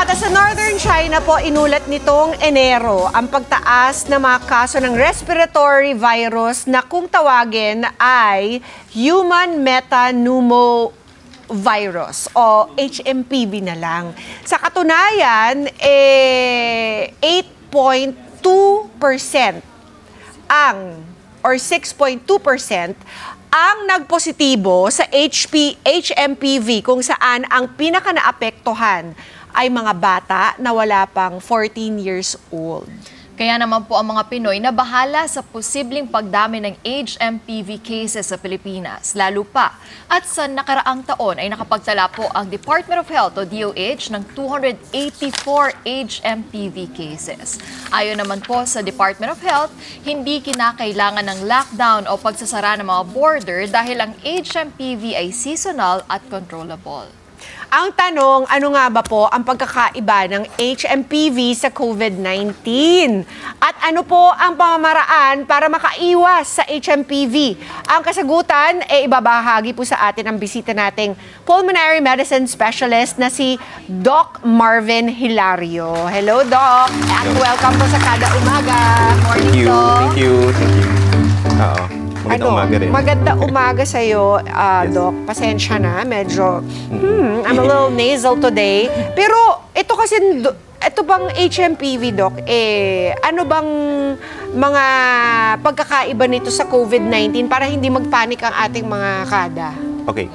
Kada sa Northern China po, inulat nitong Enero ang pagtaas ng mga kaso ng respiratory virus na kung tawagin ay Human Metapneumovirus o HMPV na lang. Sa katunayan, 8.2% or 6.2% ang nagpositibo sa HMPV kung saan ang pinaka-naapektuhan ay mga bata na wala pang 14 years old. Kaya naman po ang mga Pinoy na bahala sa posibleng pagdami ng HMPV cases sa Pilipinas, lalo pa. At sa nakaraang taon ay nakapagtala po ang Department of Health o DOH ng 284 HMPV cases. Ayon naman po sa Department of Health, hindi kinakailangan ng lockdown o pagsasara ng mga border dahil ang HMPV ay seasonal at controllable. Ang tanong, ano nga ba po ang pagkakaiba ng HMPV sa COVID-19? At ano po ang pamamaraan para makaiwas sa HMPV? Ang kasagutan ay ibabahagi po sa atin ang bisita nating pulmonary medicine specialist na si Doc Marvin Hilario. Hello, Doc. At welcome po sa Kada Umaga. Morning, Doc. Thank you. Oo. Magandang umaga rin. Maganda umaga sa'yo, Yes. Doc. Pasensya na, medyo, I'm a little nasal today. Pero ito kasi, ito bang HMPV, Doc, ano bang mga pagkakaiba nito sa COVID-19 para hindi magpanik ang ating mga kada? Okay.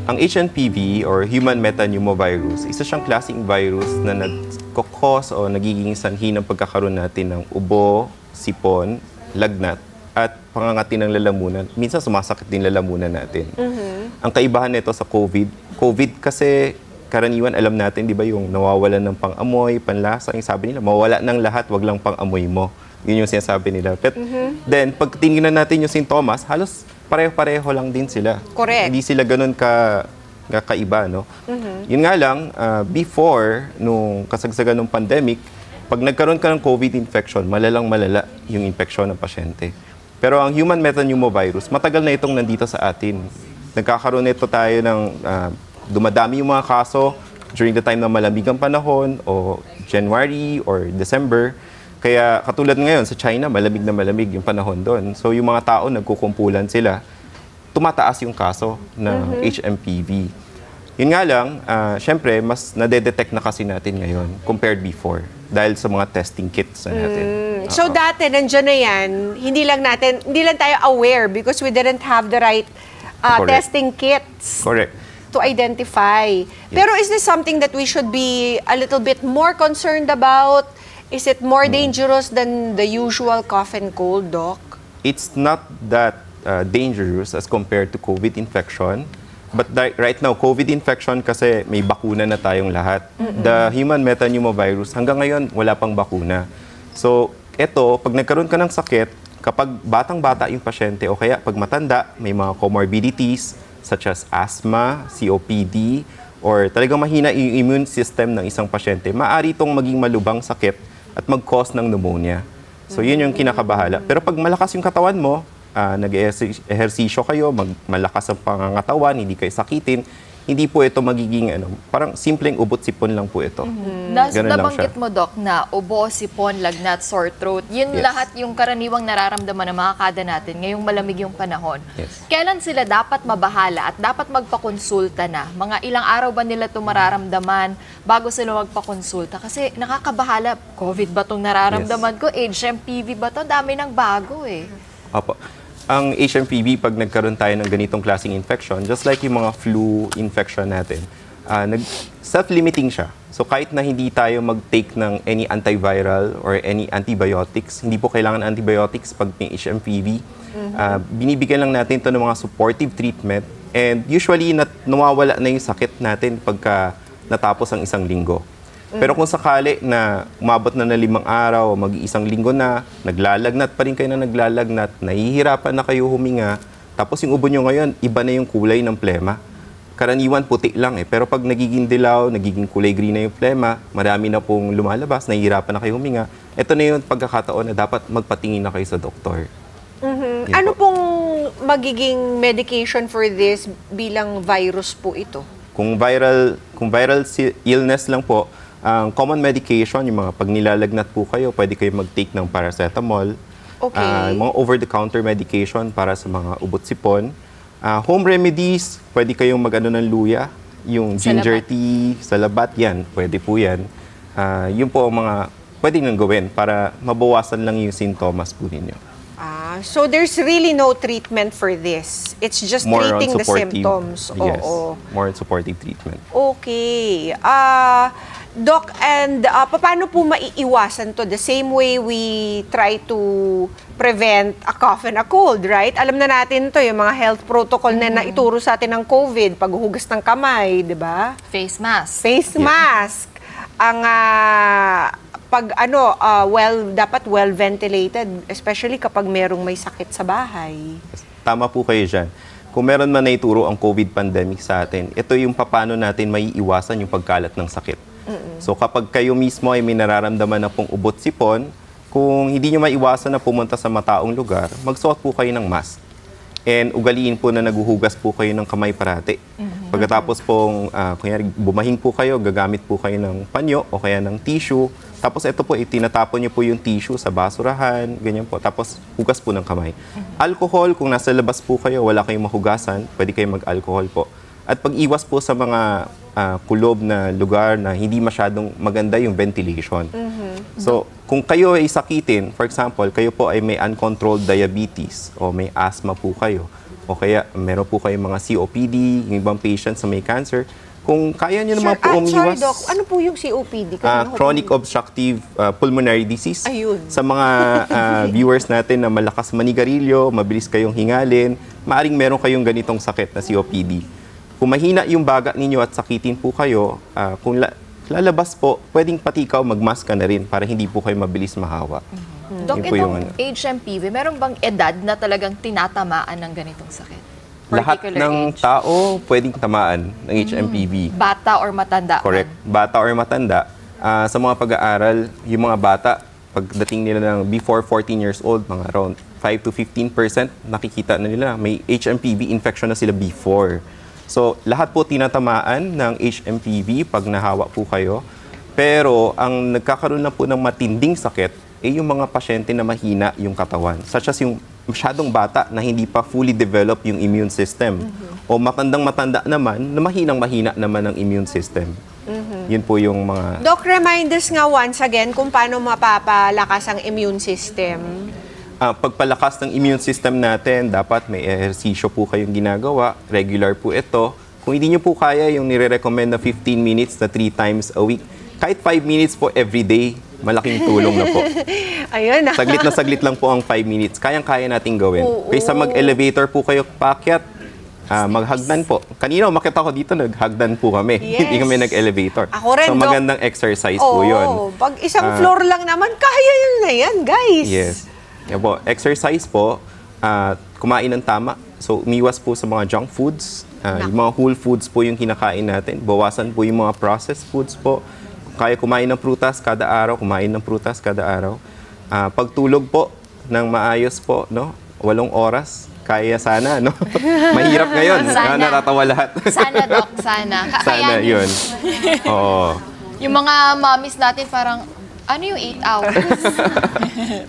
Ang HMPV or Human Metapneumovirus, isa siyang klaseng virus na nagkakos o nagiging sanhi ng pagkakaroon natin ng ubo, sipon, lagnat, at pangangati ng lalamunan. Minsan sumasakit din lalamunan natin. Ang kaibahan nito sa COVID kasi karaniwan alam natin, di ba, yung nawawalan ng pang-amoy, panlasa, yung sabi nila, mawala ng lahat, wag lang pang-amoy mo. Yun yung sinasabi nila. But then, pag tinignan natin yung sintomas, halos pareho-pareho lang din sila. Correct. Hindi sila ganun kakaiba, no? Yun nga lang, before, nung kasagsagan ng pandemic, pag nagkaroon ka ng COVID infection, malala yung infection ng pasyente. Pero ang human metapneumovirus, matagal na itong nandito sa atin. Nagkakaroon nito tayo ng dumadami yung mga kaso during the time na malamig ang panahon o January or December. Kaya katulad ngayon sa China, malamig na malamig yung panahon doon. So yung mga tao nagkukumpulan sila, tumataas yung kaso ng HMPV. Yun nga lang, syempre, mas nade-detect na kasi natin ngayon compared before dahil sa mga testing kits na natin. So dati, nandiyan na yan, hindi lang tayo aware because we didn't have the right testing kits. Correct. To identify. Pero is this something that we should be a little bit more concerned about? Is it more dangerous than the usual cough and cold, Doc? It's not that dangerous as compared to COVID infection. But right now, COVID infection kasi may bakuna na tayong lahat. The human metapneumovirus, hanggang ngayon, wala pang bakuna. So, eto, pag nagkaroon ka ng sakit, kapag batang-bata yung pasyente o kaya pag matanda, may mga comorbidities such as asthma, COPD, or talagang mahina yung immune system ng isang pasyente, maaari itong maging malubang sakit at mag-cause ng pneumonia. So, yun yung kinakabahala. Pero pag malakas yung katawan mo, nag-ehersisyo kayo, malakas ang pangangatawan, hindi kayo sakitin, hindi po ito magiging, parang simpleng ubot-sipon lang po ito. Nabanggit mo, Doc, na ubo, sipon, lagnat, sore throat, yun lahat yung karaniwang nararamdaman ng mga kada natin ngayong malamig yung panahon. Kailan sila dapat mabahala at dapat magpakonsulta na? Mga ilang araw ba nila ito mararamdaman bago sila magpakonsulta? Kasi nakakabahala, COVID ba itong nararamdaman ko? HMPV ba ito? Dami ng bago eh. Opo. Ang HMPV, pag nagkaroon tayo ng ganitong klaseng infection, just like yung mga flu infection natin, self-limiting siya. So kahit na hindi tayo mag-take ng any antiviral or any antibiotics, hindi po kailangan antibiotics pag may HMPV. Binibigyan lang natin ito ng mga supportive treatment and usually nawawala na yung sakit natin pagka natapos ang isang linggo. Pero kung sakali na umabot na 5 araw, mag-iisang linggo na, naglalagnat pa rin kayo na naglalagnat, nahihirapan na kayo huminga, tapos yung ubo nyo ngayon, iba na yung kulay ng plema. Karaniwan puti lang pero pag nagiging dilaw, nagiging kulay green na yung plema, marami na pong lumalabas, nahihirapan na kayo huminga, ito na yung pagkakataon na dapat magpatingin na kayo sa doktor. Ano pong magiging medication for this bilang virus po ito? Kung viral illness lang po, Ang common medication, yung mga pag nilalagnat po kayo, pwede kayo mag-take ng paracetamol. Okay. Mga over-the-counter medication para sa mga ubot-sipon. Home remedies, pwede kayong mag-ano ng luya. Yung ginger tea, salabat, yan. Pwede po yan. Yun po ang mga pwede nang gawin para mabawasan lang yung sintomas po ninyo. So there's really no treatment for this. It's just More treating on the supportive, symptoms. yes, Oo. more on supportive treatment. Okay. Doc, and paano po maiiwasan to? The same way we try to prevent a cough and a cold, right? Alam na natin to, yung mga health protocol na naituro sa atin ng COVID, paghuhugas ng kamay, di ba? Face mask. Face mask. Ang dapat well ventilated, especially kapag merong may sakit sa bahay. Tama po kayo dyan. Kung meron man naituro ang COVID pandemic sa atin, ito yung paano natin maiiwasan yung pagkalat ng sakit. So kapag kayo mismo ay may nararamdaman na pong ubot-sipon, kung hindi nyo maiwasan na pumunta sa mataong lugar, magsuot po kayo ng mask. And ugaliin po na naguhugas po kayo ng kamay parati. Pagkatapos pong, kunyari, bumahing po kayo, gagamit po kayo ng panyo o kaya ng tissue. Tapos ito po, itinatapon nyo po yung tissue sa basurahan, ganyan po. Tapos hugas po ng kamay. Alcohol, kung nasa labas po kayo, wala kayong mahugasan, pwede kayong mag-alcohol po. At pag-iwas po sa mga kulob na lugar na hindi masyadong maganda yung ventilation. So, kung kayo ay sakitin, for example, kayo po ay may uncontrolled diabetes o may asthma po kayo, o kaya meron po kayong mga COPD, yung ibang patients na may cancer, kung kaya nyo naman po umiwas... Sorry, Doc. Ano po yung COPD? Chronic obstructive pulmonary disease. Ayun. Sa mga viewers natin na malakas manigarilyo, mabilis kayong hingalin, maaring meron kayong ganitong sakit na COPD. Kung mahina yung baga ninyo at sakitin po kayo, kung lalabas po, pwedeng pati ikaw mag-mask ka na rin para hindi po kayo mabilis mahawa. Doc, Yun po yung itong HMPV, meron bang edad na talagang tinatamaan ng ganitong sakit? Lahat Particular ng age? tao pwedeng tamaan ng HMPV. Bata or matanda? Correct. Bata or matanda. Sa mga pag-aaral, yung mga bata, pagdating nila ng before 14 years old, mga around 5 to 15%, nakikita na nila may HMPV infection na sila before. So, lahat po tinatamaan ng HMPV pag nahawa po kayo. Pero, ang nagkakaroon na po ng matinding sakit ay yung mga pasyente na mahina yung katawan. Such as yung masyadong bata na hindi pa fully develop yung immune system. O matandang-matanda naman na mahinang-mahina naman ang immune system. Yun po yung mga... Doc, remind us nga once again kung paano mapapalakas ang immune system. Pagpalakas ng immune system natin, dapat may ehersisyo po kayong ginagawa. Regular po ito. Kung hindi nyo po kaya yung nire-recommend na 15 minutes na 3 times a week, kahit 5 minutes po every day, malaking tulong na po. Ayun. Saglit lang po ang 5 minutes. Kayang-kaya nating gawin. Kaysa mag-elevator po kayo paakyat, maghagdan po. Kanina, umakyat ako dito, naghagdan po kami. Yes. Hindi kami nag-elevator. Ako rin, so, Doc. magandang exercise po yun. Pag isang floor lang naman, kaya yun na yan, guys. Yes. Yan po. Exercise po, kumain ng tama. So, umiwas po sa mga junk foods. Yung mga whole foods po yung kinakain natin. Bawasan po yung mga processed foods po. Kaya kumain ng prutas kada araw, pagtulog po ng maayos po, no? 8 oras. Kaya sana, no? Mahirap ngayon. Sana. Natatawa lahat. Sana, Doc, sana. Sana, yun. Oo. Yung mga mommies natin parang, ano yung 8 hours?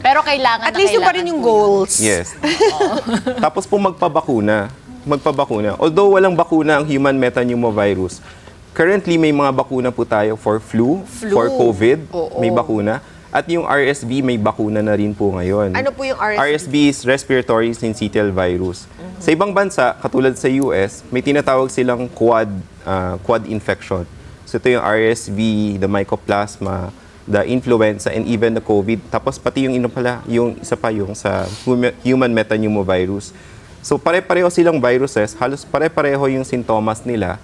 Pero kailangan At least yung pa rin yung goals. Yes. Tapos po magpabakuna. Although walang bakuna ang human metapneumovirus, currently may mga bakuna po tayo for flu. For COVID, may bakuna. At yung RSV, may bakuna na rin po ngayon. Ano po yung RSV? RSV is Respiratory Syncytial Virus. Sa ibang bansa, katulad sa US, may tinatawag silang quad infection. So ito yung RSV, the Mycoplasma, the influenza, and even the COVID. Tapos pati yung isa pa yung sa human metapneumovirus. So pare-pareho silang viruses, halos pare-pareho yung sintomas nila,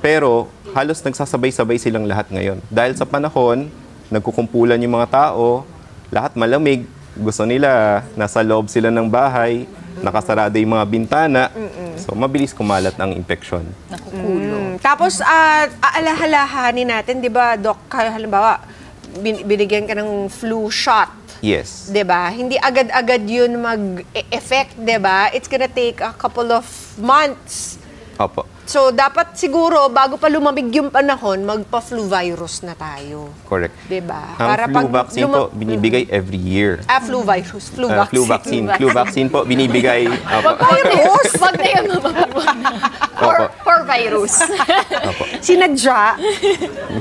pero halos nagsasabay-sabay silang lahat ngayon. Dahil sa panahon, nagkukumpulan yung mga tao, lahat malamig, gusto nila, nasa loob sila ng bahay, nakasarado yung mga bintana, so mabilis kumalat ang infeksyon. Nakukulo. Tapos, aalahalahanin natin, di ba, Doc, halimbawa, binigyan ka ng flu shot. Yes. 'Di ba? Hindi agad-agad 'yun mag-effect, 'di ba? It's gonna take a couple of months Opo. So, dapat siguro, bago pa lumamig yung panahon, magpa-flu virus na tayo. Correct. Diba? Ang flu vaccine po, binibigay every year. Flu virus. Flu Flu vaccine. Flu vaccine po, binibigay. Virus? Wag na yung for virus. Sinadya.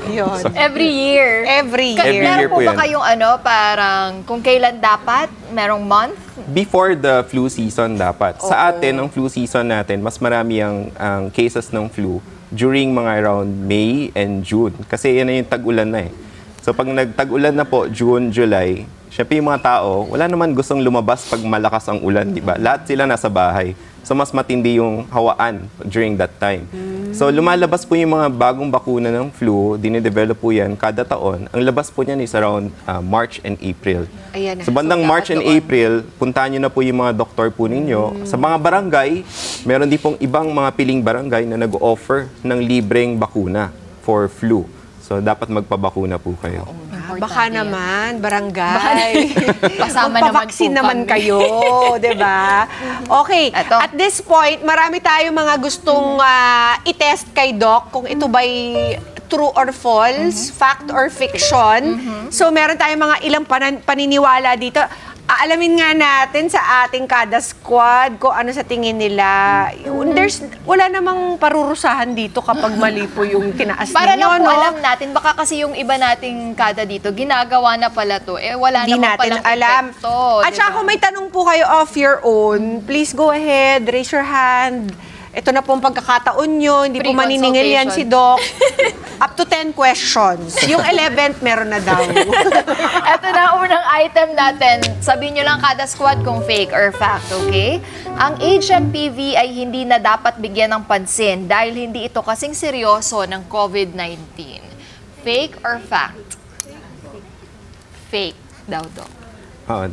Yun. Every year. Every Every year. year Meron po po ba yan. kayong parang kung kailan dapat? Merong month? Before the flu season dapat. Sa atin, ang flu season natin, mas marami ang cases ng flu during mga around May and June. Kasi yan na yung tag-ulan na eh. So pag nagtag-ulan na po, June, July, syempre yung mga tao, wala naman gustong lumabas pag malakas ang ulan, di ba? Lahat sila nasa bahay. So mas matindi yung hawaan during that time. So lumalabas po yung mga bagong bakuna ng flu, dinidevelop po yan kada taon. Ang labas po niyan is around March and April. Ayan na. So bandang So, March and dapat doon. April, puntahan nyo na po yung mga doktor po ninyo. Sa mga barangay, meron din pong ibang mga piling barangay na nag-offer ng libreng bakuna for flu. So dapat magpabakuna po kayo. Baka naman, barangay. Kasama Magpavaksin naman naman po kami. kayo, di ba? Okay, Eto. at this point, marami tayong mga gustong i-test kay Doc kung ito ba'y true or false, fact or fiction. So meron tayong mga ilang paniniwala dito. Aalamin nga natin sa ating kada squad kung ano sa tingin nila. Wala namang parurusahan dito kapag mali po yung tinaas Para ninyo, lang po no? alam natin, baka kasi yung iba nating kada dito, ginagawa na pala to. Wala Hindi naman natin palang alam. epekto. At saka kung may tanong po kayo of your own, please go ahead, raise your hand. Ito na po ang pagkakataon nyo. Hindi po Free maniningil yan si Doc. Up to 10 questions. Yung 11th, meron na daw. Ito na ang unang item natin. Sabihin nyo lang kada squad kung fake or fact, okay? Ang HMPV ay hindi na dapat bigyan ng pansin dahil hindi ito kasing seryoso ng COVID-19. Fake or fact? Fake daw, Doc.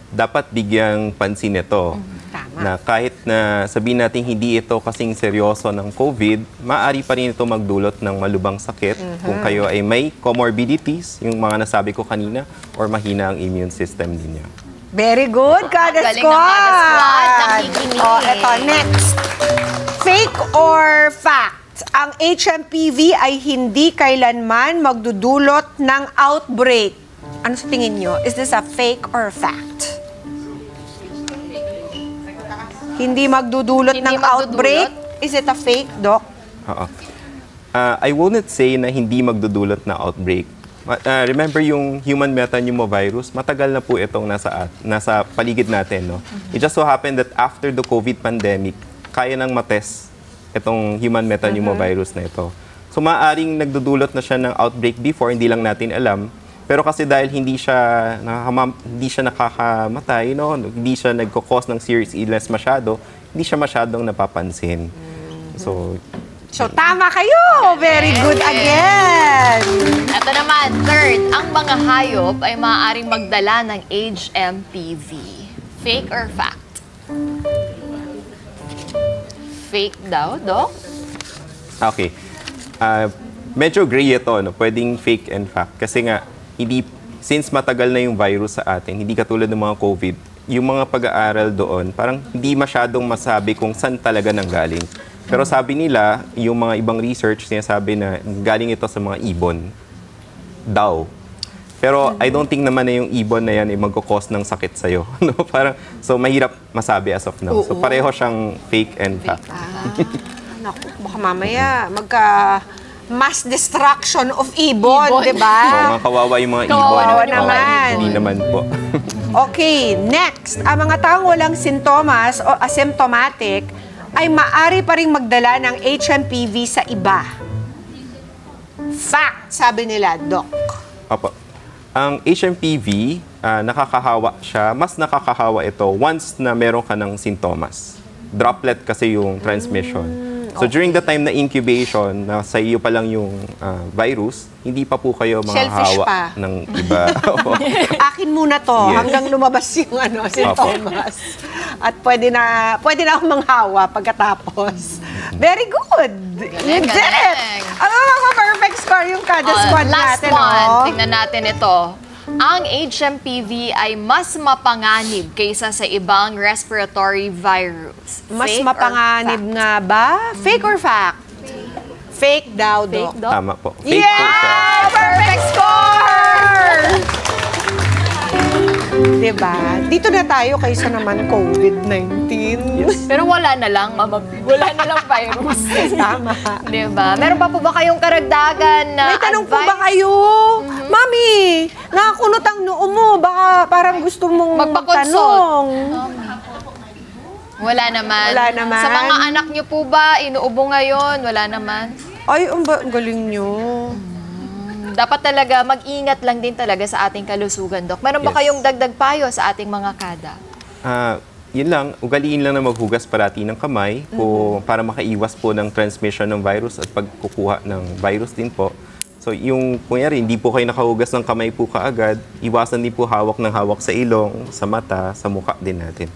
Dapat bigyang pansin ito. Tama. Na kahit na sabihin natin hindi ito kasing seryoso ng COVID, maaari pa rin ito magdulot ng malubang sakit kung kayo ay may comorbidities, yung mga nasabi ko kanina, or mahina ang immune system ninyo. Very good, kada Galing ng kada squad. Nakikinig. Ito, next. Fake or fact? Ang HMPV ay hindi kailanman magdudulot ng outbreak. Ano sa tingin nyo? Is this a fake or fact? Hindi magdudulot Hindi ng magdudulot? outbreak? Is it a fake, Doc? Oo. I wouldn't say na hindi magdudulot na outbreak. Remember yung human metapneumovirus, matagal na po itong nasa paligid natin. No? It just so happened that after the COVID pandemic, kaya nang matest itong human metapneumovirus na ito. So maaaring nagdudulot na siya ng outbreak before, hindi lang natin alam. Pero kasi dahil hindi siya nakakamatay, no? Hindi siya nagko-cause ng serious illness masyado, hindi siya masyadong napapansin. So tama kayo! Very good again! Ito naman, third, ang mga hayop ay maaaring magdala ng HMPV. Fake or fact? Fake daw, Doc? okay. Medyo gray ito, no? Pwedeng fake and fact. Kasi nga, since matagal na yung virus sa atin, hindi katulad ng mga COVID, yung mga pag-aaral doon, parang hindi masyadong masabi kung saan talaga nanggaling. Pero sabi nila, yung mga ibang research, sinasabi na galing ito sa mga ibon daw. Pero I don't think naman na yung ibon na yan ay magkakos ng sakit sa'yo. No? Parang, so mahirap masabi as of now. So pareho siyang fake and fact. Naku, baka mamaya mass destruction of ibon, di So, ba? mga kawawa yung mga Kawawa ibon. naman yung mga Hindi naman po. Okay, next. Ang mga taong walang sintomas o asymptomatic ay maaari pa rin magdala ng HMPV sa iba. Fact, sabi nila, Doc. Opo. Ang HMPV, nakakahawa siya. Mas nakakahawa ito once na meron ka ng sintomas. Droplet kasi yung transmission. So during the time na incubation, na sa iyo pa lang yung virus, hindi pa po kayo Selfish mahahawa pa. ng iba. Opo. Akin muna to Yes. hanggang lumabas yung sintomas. At pwede na akong manghawa pagkatapos. Very good. You did it. galing. Ano mga perfect score yung kada squad Last natin, one, oh. tingnan natin ito. Ang HMPV ay mas mapanganib kaysa sa ibang respiratory virus. Mas Fake or mapanganib fact? nga ba? Fake or fact? Fake daw, Doc. Fake, Doc? Tama po. Fake po siya. Yeah! Perfect score! Diba? Dito na tayo kaysa naman COVID-19. Pero wala na lang, mama. Wala na lang virus. Tama. Diba? Meron pa po ba kayong karagdagan na May tanong po advice? ba kayo? Mami, nakakunot ang noo mo. Baka parang gusto mong Magpa-consult. magtanong. Wala naman. Wala naman. Sa mga anak niyo po ba, inuubo ngayon? Wala naman. Ay, ang galing nyo. Dapat talaga mag-ingat lang din talaga sa ating kalusugan, Dok. Meron ba Yes. kayong dagdag payo sa ating mga kada? Yun lang, ugaliin lang na maghugas parati ng kamay po, para makaiwas po ng transmission ng virus at pagkukuha ng virus din po. So yung kunyari, hindi po kayo nakahugas ng kamay po kaagad, iwasan din po hawak ng hawak sa ilong, sa mata, sa mukha din natin.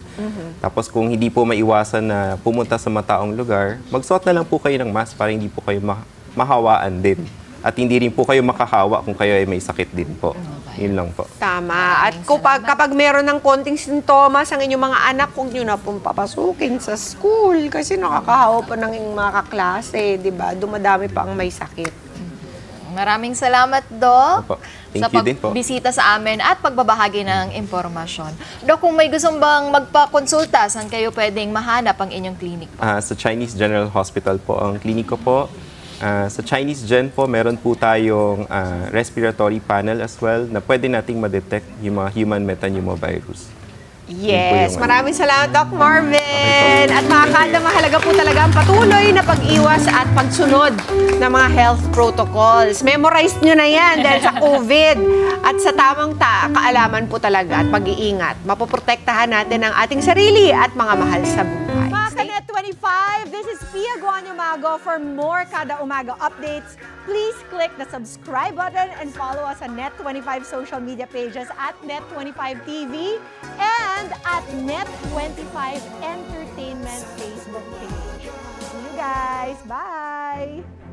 Tapos kung hindi po maiwasan na pumunta sa mataong lugar, magsuot na lang po kayo ng mask para hindi po kayo mahawaan din. At hindi rin po kayo makahawa kung kayo ay may sakit din po. Yun lang po. Tama. At kapag meron ng konting sintomas ang inyong mga anak, huwag nyo na pong papasukin sa school kasi nakakahawa pa ng inyong mga kaklase, di ba? Dumadami pa ang may sakit. Maraming salamat, Dok. Opo. Thank you din po. Pagbisita sa amin at pagbabahagi ng impormasyon. Dok, kung may gustong bang magpakonsulta, saan kayo pwedeng mahanap ang inyong clinic? Sa Chinese General Hospital po ang kliniko po. Sa Chinese Gen po, meron po tayong respiratory panel as well na pwede nating ma-detect yung mga human metapneumovirus. Yes. yung Maraming salamat, Doc Marvin. At mga kada, mahalaga po talaga ang patuloy na pag-iwas at pagsunod ng mga health protocols. Memorize nyo na yan dahil sa COVID. At sa tamang kaalaman po talaga at pag-iingat, mapoprotektahan natin ang ating sarili at mga mahal sa buhay. Mga Kanet 25, this is Pia Guanyo Mago. For more Kada Umaga updates, please click the subscribe button and follow us on Net25 social media pages at Net25TV and at Net25 Entertainment Facebook page. See you guys. Bye!